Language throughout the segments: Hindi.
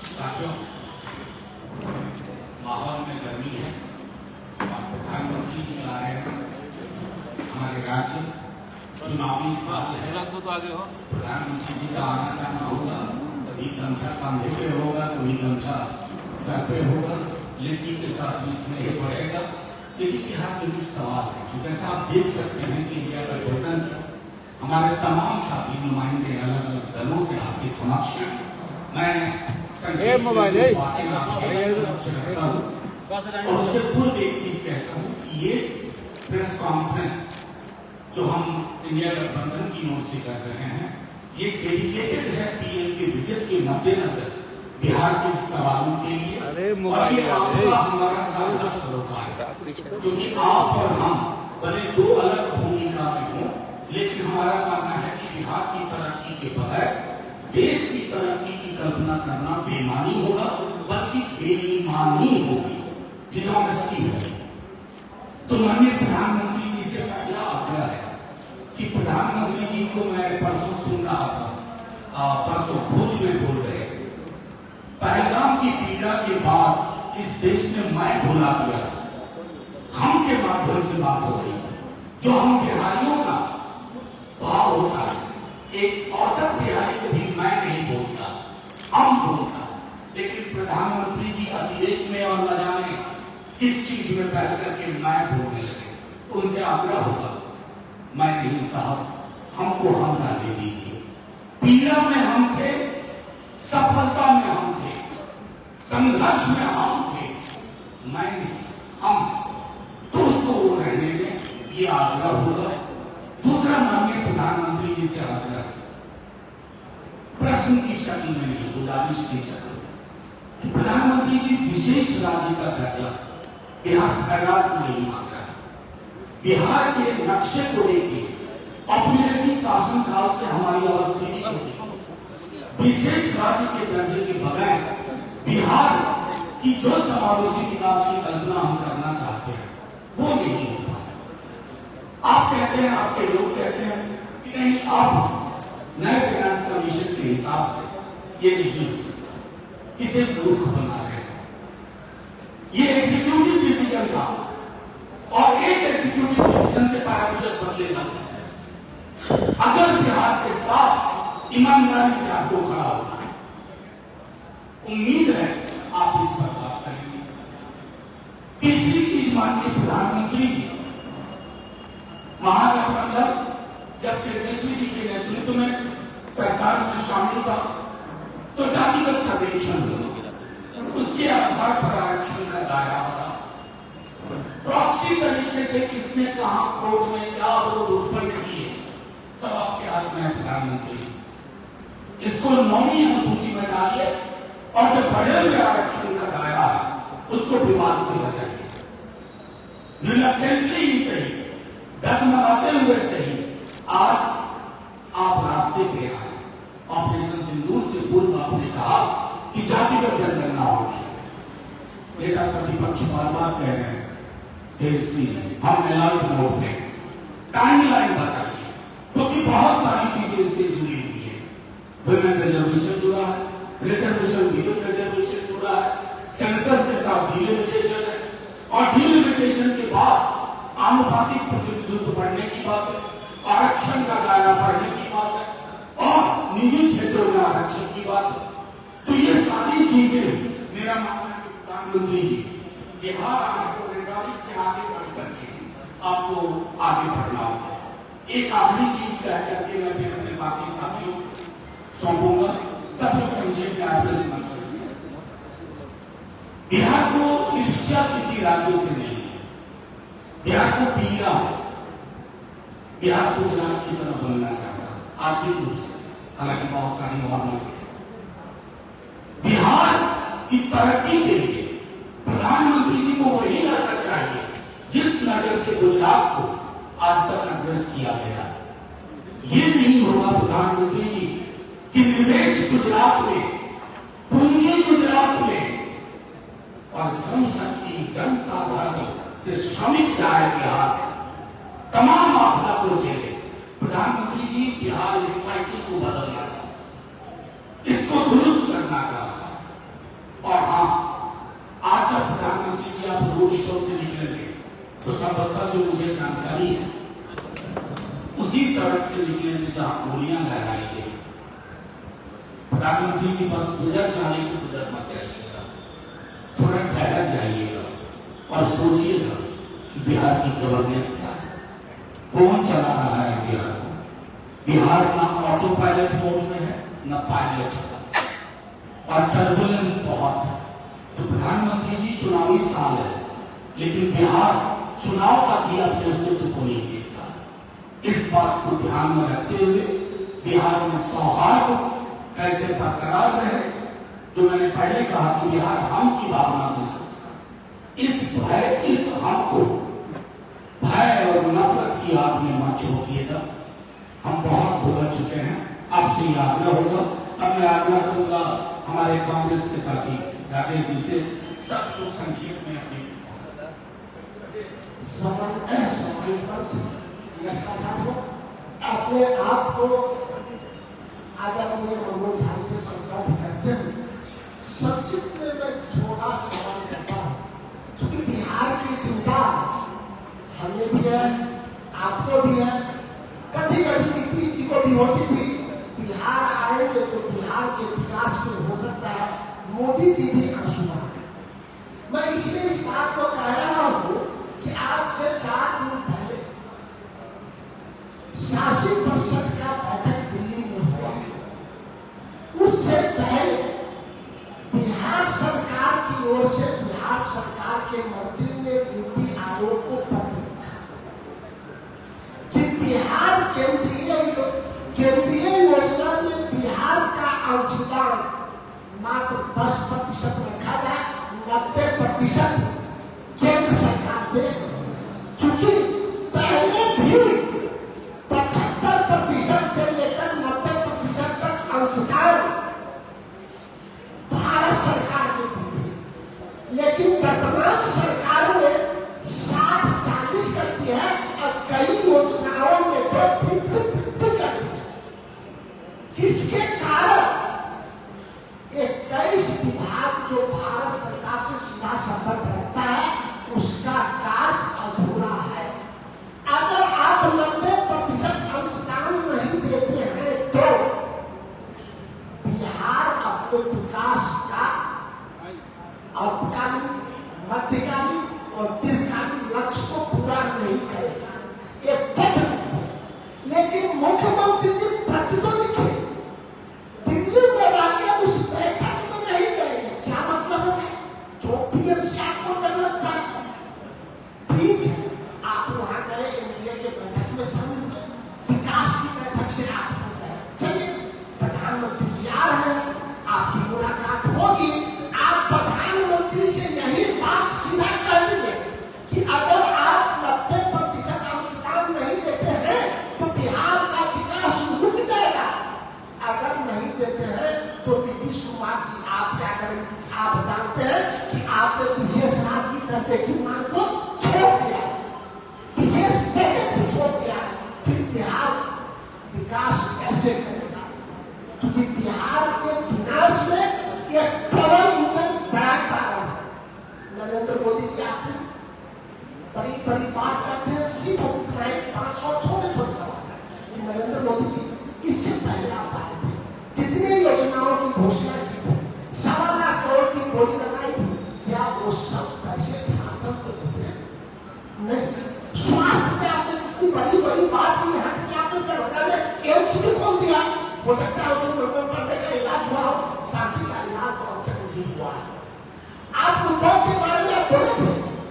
साथियों, माहौल में गर्मी है और प्रधानमंत्री जी आ रहे हैं। हमारे राज्य चुनावी साल है, तो आगे हो। प्रधानमंत्री जी का आना जाना होगा, कभी गमछा कंधे पे होगा, कभी गमछा सर पे होगा, लिट्टी के साथ भी स्नेह बढ़ेगा। लेकिन बिहार में भी सवाल है, क्योंकि ऐसा आप देख सकते हैं कि इंडिया गठबंधन के हमारे तमाम साथी नुमाइंदे अलग अलग दलों से आपके समक्ष हैं। मैं मोबाइल और उससे पूर्व एक चीज कहता हूँ कि ये प्रेस कॉन्फ्रेंस जो हम इंडिया गठबंधन की ओर से कर रहे हैं, ये डेडिकेटेड है पीएम के विजिट के मद्देनजर बिहार के सवालों के लिए। और ये आपका हमारा साझा सरोकार है, क्योंकि आप और हम भले दो अलग भूमिका में हों, लेकिन हमारा मानना है कि बिहार की तरक्की के बगैर देश की तरक्की की कल्पना करना बेईमानी होगा, बल्कि बेईमानी होगी, डिसऑनेस्टी होगी। तो माननीय प्रधानमंत्री जी से पहला आग्रह है कि प्रधानमंत्री जी को मैं परसों सुन रहा था, परसों भुज में बोल रहे थे, पहलगाम की पीड़ा के बाद इस देश ने मैं भुला दिया, हम के माध्यम से बात हो रही है। जो हम बिहारियों का भाव होता है, एक औसत बिहारी को भी मैं नहीं बोलता, हम बोलता, लेकिन प्रधानमंत्री जी अतिरेक में और न जाने किस चीज में बैठ करके मैं बोलने लगे। तो उनसे आग्रह होगा, मैं नहीं साहब, हमको हम डाले दीजिए। पीड़ा में हम थे, सफलता में हम थे, संघर्ष में हम थे, मैं नहीं, हम। तो उसको वो रहने में ये आग्रह होगा। दूसरा माननीय प्रधानमंत्री जी से आग्रह, प्रश्न की शक्ल में नहीं, गुजारिश की शक्ल में कि प्रधानमंत्री जी विशेष राज्य का दर्जा बिहार खैरात को नहीं मांग रहा है। बिहार के नक्शे को लेकर औपनिवेशिक शासनकाल से हमारी अवस्थिति होगी, विशेष राज्य के दर्जे के बगैर बिहार की जो समावेशी विकास की कल्पना हम करना चाहते हैं वो नहीं हो पाता। आप कहते हैं, आपके लोग कहते हैं कि नहीं, आप नए फाइनेंस कमीशन के हिसाब से ये नहीं हो सकता, किसे मूर्ख बना रहे हैं। ये एग्जीक्यूटिव डिसीजन था और एक एग्जीक्यूटिव डिसीजन से पैरामीटर बदले जा सकते हैं। अगर बिहार के साथ ईमानदारी से आपको खड़ा होना है, उम्मीद है आप इस पर बात करेंगे। तीसरी चीज, माननीय प्रधानमंत्री जी, महागठबंधन जब तेजस्वी जी के नेतृत्व में सरकार में शामिल था तो जातिगत सर्वेक्षण हुआ, उसके आधार पर आरक्षण का दायरा होगा। प्रॉक्सी तरीके से किसने कहा कोर्ट में क्या विरोध उत्पन्न किए, सब आपके हाथ में है प्रधानमंत्री। इसको 9वीं अनुसूची में डालिए और जो बढ़े हुए आरक्षण का दायरा है उसको विवाद से बचाइए। रिलक्टेंटली ही सही, डगमगाते हुए सही, आज आप रास्ते पे आए। ऑपरेशन सिंदूर से पूर्व आपने कहा कि जातिगत जनगणना होगी, नेता प्रतिपक्ष बार बार कह रहे हैं तेजस्वी जी, हम अलर्ट मोड में, टाइमलाइन बताइए, क्योंकि बहुत सारी चीजें इससे जुड़ी हुई है। वुमेन रिजर्वेशन जुड़ा है, रिजर्वेशन विद रिजर्वेशन जुड़ा है, सेंसस के साथ डिलिमिटेशन है, और डिलिमिटेशन के बाद आनुपातिक प्रतिनिधित्व बढ़ने की बात है, आरक्षण का दायरा बढ़ने की बात है, और निजी क्षेत्रों में आरक्षण की बात है। तो ये सारी चीजें, मेरा मानना है प्रधानमंत्री जी, बिहार आने को रिकॉर्डिंग से आगे बढ़ करके आपको आगे बढ़ना होगा। एक आखिरी चीज कह करके मैं फिर अपने बाकी साथियों सौंपूंगा। सब लोग संक्षेप में आपने समझ सकते हैं, बिहार को ईर्ष्या किसी राज्य से नहीं है, बिहार को पीड़ा है। बिहार गुजरात की तरह बनना चाहता है आर्थिक रूप से, हालांकि बहुत सारी और मसले। बिहार की तरक्की के लिए प्रधानमंत्री जी को वही नजर चाहिए जिस नजर से गुजरात को आज तक एड्रेस किया गया। ये नहीं होगा प्रधानमंत्री जी कि निवेश गुजरात में, पूंजी गुजरात में, और श्रम शक्ति जनसाधारण से श्रमिक जाए बिहार से, तमाम आपदा को झेले। प्रधानमंत्री जी बिहार इस साइकिल को बदलना चाहते, इसको दुरुस्त करना चाहते। पोजीशन से निकलेंगे तो संभवतः जो मुझे जानकारी है उसी सड़क से निकलेंगे जहां गोलियां लहराई गई। प्रधानमंत्री जी बस गुजर जाने को गुजर मत जाइएगा, थोड़ा ठहर जाइएगा और सोचिएगा कि बिहार की गवर्नेंस क्या है, कौन चला रहा है बिहार को। बिहार ना ऑटो पायलट मोड में है ना पायलट और टर्बुलेंस बहुत है। तो प्रधानमंत्री जी चुनावी साल है, लेकिन बिहार चुनाव का भी अपने अस्तित्व को नहीं देखता। इस बात को ध्यान में रखते हुए बिहार में सौहार्द कैसे बरकरार रहे, जो मैंने पहले कहा कि बिहार हम की भावना से सोचता है। इस भय, इस हम को भय और नफरत की आग में मत छोड़िएगा। हम बहुत भुगत चुके हैं। आपसे यह आग्रह होगा, अब मैं आग्रह करूंगा हमारे कांग्रेस के साथी राकेश जी से, सब लोग संक्षेप में अपनी अपने आप को आदरणीय मनोज झा से संपर्क करते हुए संक्षिप्त में मैं थोड़ा सवाल करता हूँ, क्योंकि बिहार की चिंता हमें भी है, आपको भी है, कभी कभी नीतीश जी को भी होती थी। बिहार आएंगे तो बिहार के विकास में हो सकता है मोदी जी भी आंसू आए। मैं इसलिए इस बात को कह रहा हूं कि आज से 4 दिन पहले शासी परिषद का बैठक दिल्ली में हुआ। उससे पहले बिहार सरकार की ओर से बिहार सरकार के मंत्री ने नीति आयोग को पत्र लिखा कि बिहार केंद्रीय योजना में बिहार का अंशदान मात्र 10% रखा जाए, 90% केंद्र सरकार दे। चूंकि पहले भी 75% से लेकर 90% तक अंशदान भारत सरकार देती थी, लेकिन वर्तमान सरकार ने 60-40 कर दिया है और कई योजनाओं में तो 50-50 कर दिया, जिसके कारण 21 विभाग जो भारत सरकार से सीधा संपर्क रखता है उसका कार्य अधूरा है। अगर आप 90% अंशदान नहीं देते हैं तो बिहार अपने विकास का अल्पकालीन, मध्यकालीन और दीर्घकालीन लक्ष्य को पूरा नहीं करेगा। ये पत्र लिखे, लेकिन मुख्यमंत्री जी पत्र तो लिखे, दिल्ली में जाकर उस बैठक में नहीं गए। क्या मतलब है? जो पीएम से आपको जरूरत था, ठीक है, आप वहां गए, एनडीए के बैठक में शामिल हुए, विकास की बैठक से आप हो गए। चलिए, प्रधानमंत्री जी आ रहे हैं, आपकी मुलाकात होगी, आप प्रधानमंत्री से यही बात सीधा कह दीजिए कि अगर आप 90% अंशदान नहीं देते हैं तो बिहार का विकास रुक जाएगा। अगर नहीं देते हैं तो नीतीश कुमार जी आप क्या करेंगे? आप जानते हैं कि आपने विशेष राजनीति दर्जे की मांग को छोड़ दिया, विशेष पैकेज को छोड़ दिया, फिर बिहार विकास कैसे करेगा? क्योंकि बिहार के विनाश में एक प्रबल इंजन बड़ा कारण है। नरेंद्र मोदी जी आते हैं, बड़ी बड़ी बात करते हैं, सिर्फ 5 और छोटे छोटे सवाल है कि नरेंद्र मोदी जी इससे पहले आप आए थे, जितने योजनाओं की घोषणा की थी, 1.25 लाख करोड़ की बोली लगाई थी, क्या वो सब पैसे खातों में गुजरे? नहीं। स्वास्थ्य में आपने जितनी बड़ी बड़ी बात की, यहाँ की आपने दरभंगा में एम्स भी खोल दिया, हो सकता है उन लोगों पर का इलाज हुआ हो, बाकी का इलाज और नहीं हुआ है। आप उद्योग के बारे में आप बोले थे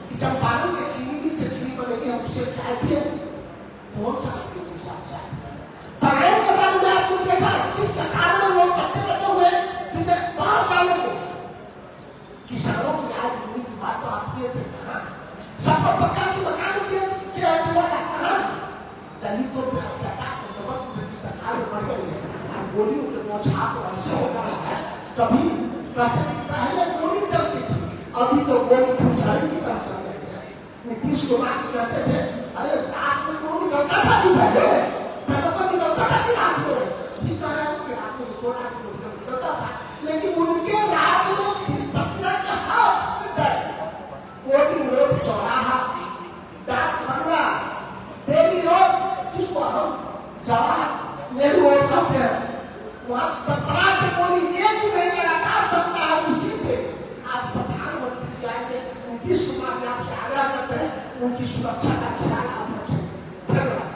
कि चंपारण के चीनी मिल से चीनी बनेगी, हम उसे चाय पिएंगे। कौन सा स्थिति से आप चाय पिएंगे? पढ़ाई के बारे में आपने देखा किस प्रकार में लोग बच्चे लगे हुए बाहर जाने को। किसानों की आज भूमि की बात तो आप किए थे, कहाँ? सबको पक्का की मकान किया वाला कहाँ? दलितों पर अत्याचार की सरकार में बढ़ गई है, गोलियों के बौछार तो ऐसे हो रहा है। कभी कहते पहले गोली चलती थी, अभी तो गोली फुलझड़ी की तरह चल रही है। नीतीश कुमार जी कहते थे, अरे रात में गोली निकलता था जी, पहले तो निकलता था कि रात में, जी कह रहे हैं कि रात में छोटा निकलता था, लेकिन उनके रात में पटना का हाथ गोली चौराहा, डाक बंगला, डेली रोड, जिसको हम जवाहर नेहरू रोड कहते हैं, वहां तत्रा से कोई एक नहीं लगातार चलता है। उसी पे आज प्रधानमंत्री जाएंगे, नीतीश कुमार जी आपसे आग्रह करते हैं उनकी सुरक्षा का ख्याल आप रखें। धन्यवाद।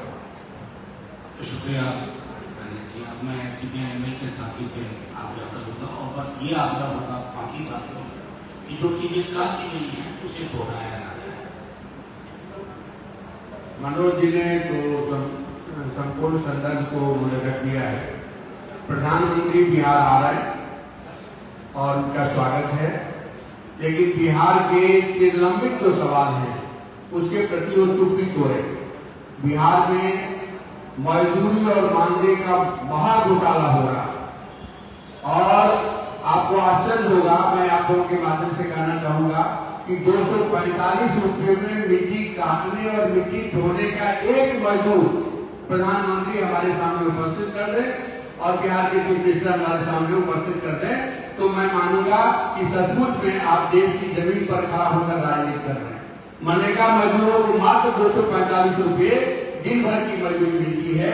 शुक्रिया राजेश जी। अब मैं CPI-ML के साथी से आग्रह करूंगा और बस ये आग्रह होगा बाकी साथियों से कि जो चीजें कहा की नहीं है उसे दोहराया ना जाए। मनोज जी ने तो संपूर्ण संदर्भ को उन्होंने रख दिया है। प्रधानमंत्री बिहार आ रहे हैं और उनका स्वागत है, लेकिन बिहार के चिरलंबित जो सवाल हैं उसके प्रति वो चुप्पी तोड़े। बिहार में मजदूरी और मानदेय का महा घोटाला हो रहा और आपको आश्चर्य होगा, मैं आप लोगों के माध्यम से कहना चाहूंगा कि 245 रुपये में मिट्टी काटने और मिट्टी ढोने का एक मजदूर प्रधानमंत्री हमारे सामने उपस्थित कर दे और बिहार के चीफ मिनिस्टर हमारे सामने उपस्थित कर दे तो मैं मानूंगा कि सचमुच में आप देश की जमीन पर खड़ा होकर राजनीति कर रहे हैं। मनरेगा मजदूरों को मात्र 245 रुपये दिन भर की मजदूरी मिलती है।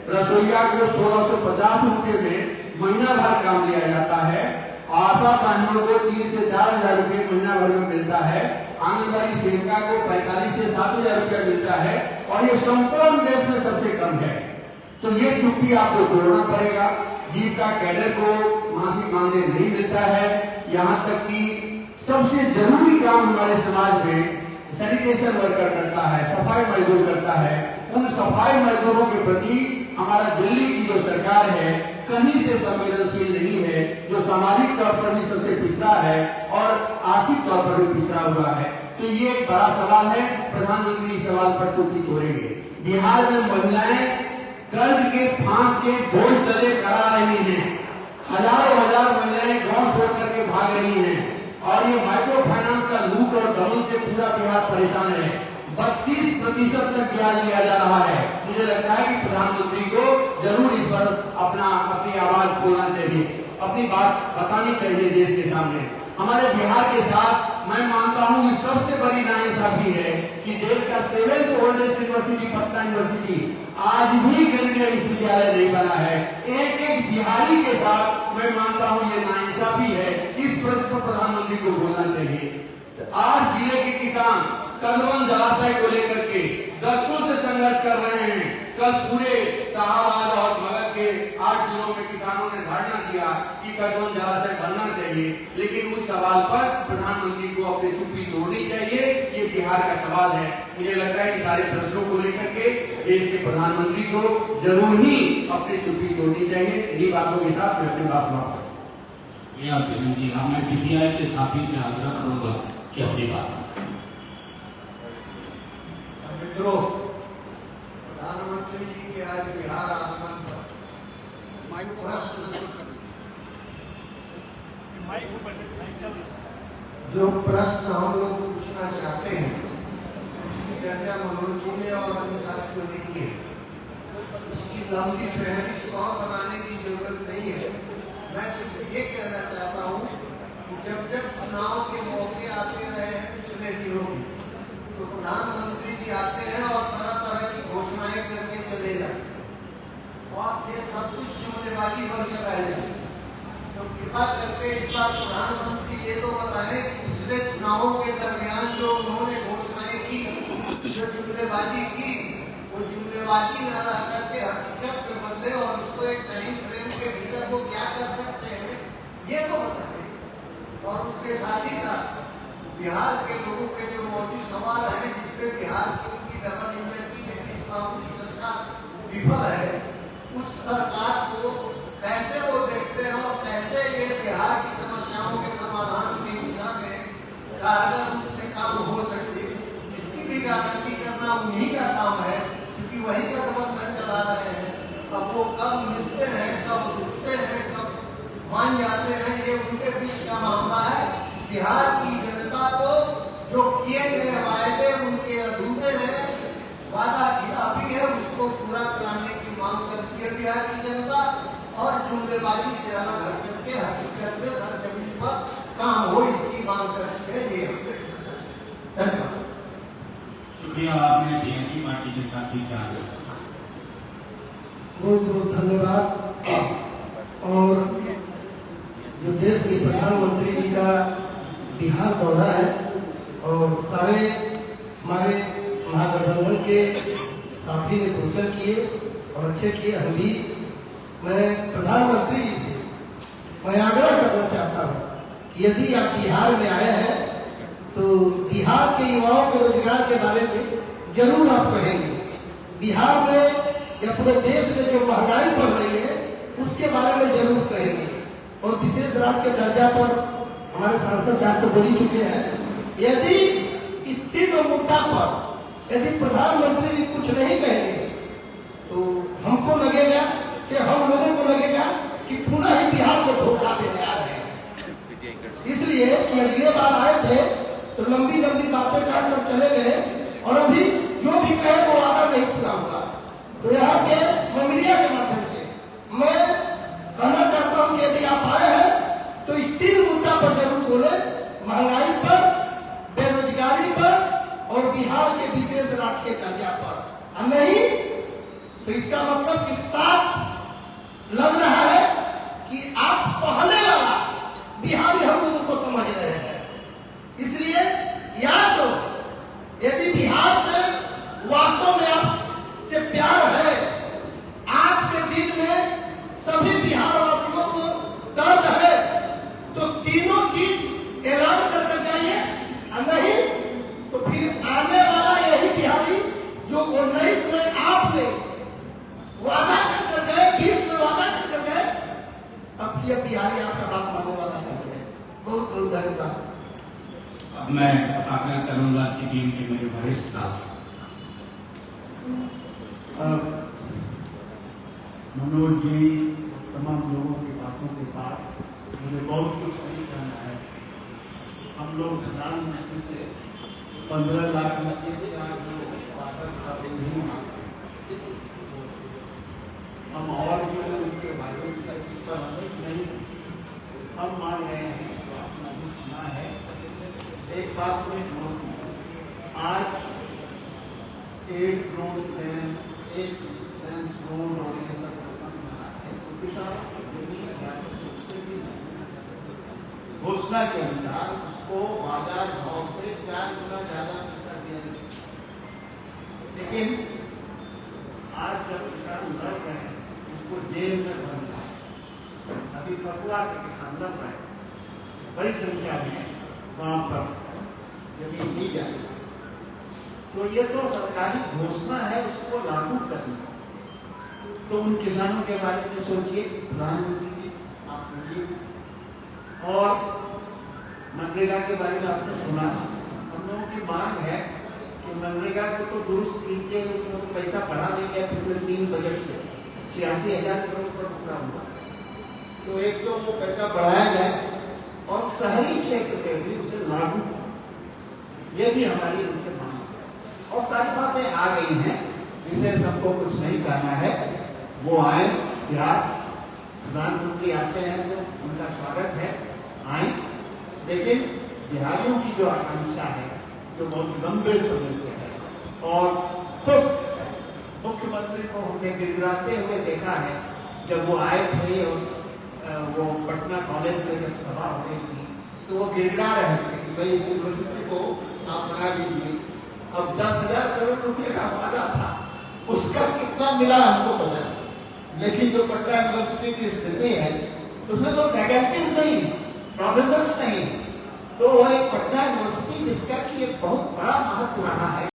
रसोईया को 1650 रुपये में महीना भर काम लिया जाता है। आशा बहनों को 3 से 4 हजार रुपये महीना भर में मिलता है। आंगनबाड़ी सेविका को 45 से 7 हजार रुपया मिलता है और ये संपूर्ण देश में सबसे कम है। तो ये चुप्पी आपको तोड़ना पड़ेगा। जीविका कैडर को मासिक मानदेय नहीं मिलता है। यहाँ तक कि सबसे जरूरी काम हमारे समाज में सैनिटेशन वर्कर करता है, सफाई मजदूर करता है। उन सफाई मजदूरों के प्रति हमारा दिल्ली की जो सरकार है कहीं से संवेदनशील नहीं है, जो सामाजिक तौर पर भी सबसे पिछड़ा है और आर्थिक तौर पर भी पिछड़ा हुआ है। तो ये एक बड़ा सवाल है। प्रधानमंत्री इस सवाल पर चुप्पी तोड़ेंगे। बिहार में महिलाएं कर्ज के फांस के बोझ तले करा रही हैं। हजारों हजार महिलाएं गांव छोड़ करके भाग रही हैं और ये माइक्रो फाइनेंस का लूट और दमन से पूरा बिहार परेशान है। 32% तक ब्याज लिया जा रहा है। मुझे लगता है कि प्रधानमंत्री को जरूर इस पर अपनी आवाज बोलना चाहिए, अपनी बात बतानी चाहिए देश के सामने। हमारे बिहार के साथ मैं मानता हूं कि सबसे बड़ी नाइंसाफी है कि देश का 7th oldest university Patna university आज भी केंद्रीय विश्वविद्यालय नहीं बना है। एक एक बिहारी के साथ मैं मानता हूं ये नाइंसाफी है। इस प्रश्न पर प्रधानमंत्री को बोलना चाहिए। 8 जिले के किसान कदवन जलाशय को लेकर के दशकों से संघर्ष कर रहे हैं। कल पूरे शाहबाद और मगध के 8 जिलों में किसानों ने धरना दिया कि कदवन जलाशय बनना चाहिए, लेकिन उस सवाल पर प्रधानमंत्री को अपनी चुप्पी तोड़नी चाहिए। ये बिहार का सवाल है। मुझे लगता है कि सारे प्रश्नों को लेकर के देश के प्रधानमंत्री को जरूर ही अपनी चुप्पी तोड़नी चाहिए। इन्हीं बातों के साथ मैं अपनी बात समाप्त करूंगा। जी हाँ, मैं CPI के साथी से आग्रह करूंगा कि अपनी बात मित्रों, प्रधानमंत्री जी के आज बिहार आगमन पर जो प्रश्न हम लोग पूछना चाहते हैं उसकी चर्चा मनोज जी ने और अन्य साथियों ने की है। उसकी लंबी फहरिस्त और बनाने की जरूरत नहीं है। मैं सिर्फ ये कहना चाहता हूँ कि जब जब चुनाव के मौके आते रहे हैं पिछले दिनों में, तो प्रधानमंत्री जी आते हैं और तरह तरह की घोषणाएं करके चले जाते हैं और ये सब कुछ जुमलेबाजी बनकर रह जाए। तो कृपा करके इस बार प्रधानमंत्री ये तो बताएं कि पिछले चुनावों के दरमियान जो उन्होंने घोषणाएं की, जो जुमलेबाजी की, वो जुमलेबाजी न रह करके हकीकत में बदले और उसको एक टाइम फ्रेम के भीतर वो क्या कर सकते हैं ये तो बताएं। और उसके साथ ही साथ बिहार के लोगों के जो मौजूद सवाल है जिसपे बिहार की उनकी डबल इंजन की नीतीश बाबू की सरकार विफल है, उस सरकार को कैसे वो देखते हैं और कैसे ये बिहार की समस्याओं के समाधान की दिशा में कारगर रूप से काम हो सके, इसकी भी गारंटी करना उन्हीं का काम है, क्योंकि वही गठबंधन चला रहे हैं। अब वो कब मिलते हैं, कब रुकते हैं, कब मान जाते हैं, ये उनके बीच का मामला है। बिहार की जनता को जो किए गए वायदे उनके अधूरे हैं, वादा खिलाफी है, उसको पूरा कराने की मांग करती है बिहार की जनता और जुमलेबाजी से अलग हट करके हकीकत में सरजमीन पर काम हो इसकी मांग करती है। ये हम देखना चाहते हैं। धन्यवाद। जी के साथी से आगे बढ़ा। बहुत बहुत धन्यवाद। और जो देश के प्रधानमंत्री जी का बिहार दौरा है और सारे हमारे महागठबंधन के साथी ने घोषणा किए और अच्छे किए। हम भी मैं प्रधानमंत्री जी से मैं आग्रह करना चाहता हूँ कि यदि आप बिहार में आए हैं तो बिहार के युवाओं के रोजगार के बारे में जरूर आप कहेंगे। बिहार में या पूरे देश में जो महंगाई बढ़ रही है उसके बारे में जरूर कहेंगे। और विशेष राज्य के दर्जा पर हमारे सांसद साहब तो बोल ही चुके हैं। यदि इस तीनों मुद्दा पर यदि प्रधानमंत्री जी कुछ नहीं कहेंगे तो हमको लगेगा कि हम लोगों को लगेगा कि पुनः ही बिहार को धोखा देने आ रहे हैं। इसलिए कि अगले बार आए थे तो लंबी लंबी बातें कर चले गए और अभी जो भी कहे वो वादा नहीं पूरा हुआ। तो यहाँ के मीडिया के माध्यम से मैं कहना चाहता हूँ कि यदि आप आए हैं तो इस तीन मुद्दा पर जरूर बोले, महंगाई पर, बेरोजगारी पर और बिहार के विशेष राजकीय दर्जा पर। और नहीं तो इसका मतलब कि साफ लग रहा है कि आप पहले वाला बिहारी हम लोगों को समझ रहे हैं। इसलिए याद हो, यदि बिहार से वास्तव में आपसे प्यार है, आपके दिल में सभी बिहार वासियों को दर्द है, तो तीनों चीज ऐलान करके जाइए। और नहीं तो फिर आने वाला यही बिहारी जो 19 में आपने वादा कर गए, 20 में वादा कर गए, अब ये बिहारी आपका बात मानने वाला नहीं है। बहुत बहुत धन्यवाद। अब मैं आग्रह करूंगा सीपीएम के मेरे वरिष्ठ साथी मनोज जी, तमाम लोगों की बातों के बाद मुझे बहुत कुछ नहीं कहना है। हम लोग प्रधानमंत्री से 15 लाख में आज लोग वापस नहीं मांगते। हम और भी उनके भाई पर नहीं हम मान रहे हैं, तो आपने भी सुना है। एक बात में जोर दी, आज एक रोड लेन, एक लेंस रोड और ये सब घोषणा के अनुसार उसको बाजार भाव से 4 गुना ज्यादा पैसा दिया जाए। लेकिन आज जब किसान लड़ रहे हैं उसको जेल में भरना, अभी पकुआ के किसान लड़ रहे हैं, बड़ी संख्या में वहां पर जमीन दी जाए, तो ये तो सरकारी घोषणा है, उसको लागू करनी। तो उन किसानों के बारे में सोचिए, प्रधानमंत्री जी आप बोलिए। और मनरेगा के बारे में आपने सुना, हम लोगों की मांग है कि मनरेगा को तो दुरुस्त कीजिए, तो पैसा बढ़ा देंगे पिछले 3 बजट से 86,000 करोड़ पर रुका हुआ। तो एक तो वो पैसा बढ़ाया जाए और शहरी क्षेत्र में भी उसे लागू, ये भी हमारी उनसे मांग है। और सारी बातें आ गई हैं, विशेष हमको कुछ नहीं कहना है। वो आए बिहार, प्रधानमंत्री आते हैं तो उनका स्वागत है, आए। लेकिन बिहारियों की जो आकांक्षा है, जो बहुत लंबे समय से है, और खुद मुख्यमंत्री को हमने गिड़गिड़ाते हुए देखा है जब वो आए थे और वो पटना कॉलेज में जब सभा हो रही थी तो वो गिड़गिड़ा रहे थे कि भाई इस यूनिवर्सिटी को आप बना दीजिए। अब 10,000 करोड़ रुपए का वादा था, उसका कितना मिला हमको पता नहीं। लेकिन जो पटना यूनिवर्सिटी की स्थिति है उसमें तो फैकल्टीज नहीं, प्रोफेसर्स नहीं, तो वो एक पटना यूनिवर्सिटी जिसका कि एक बहुत बड़ा महत्व रहा है।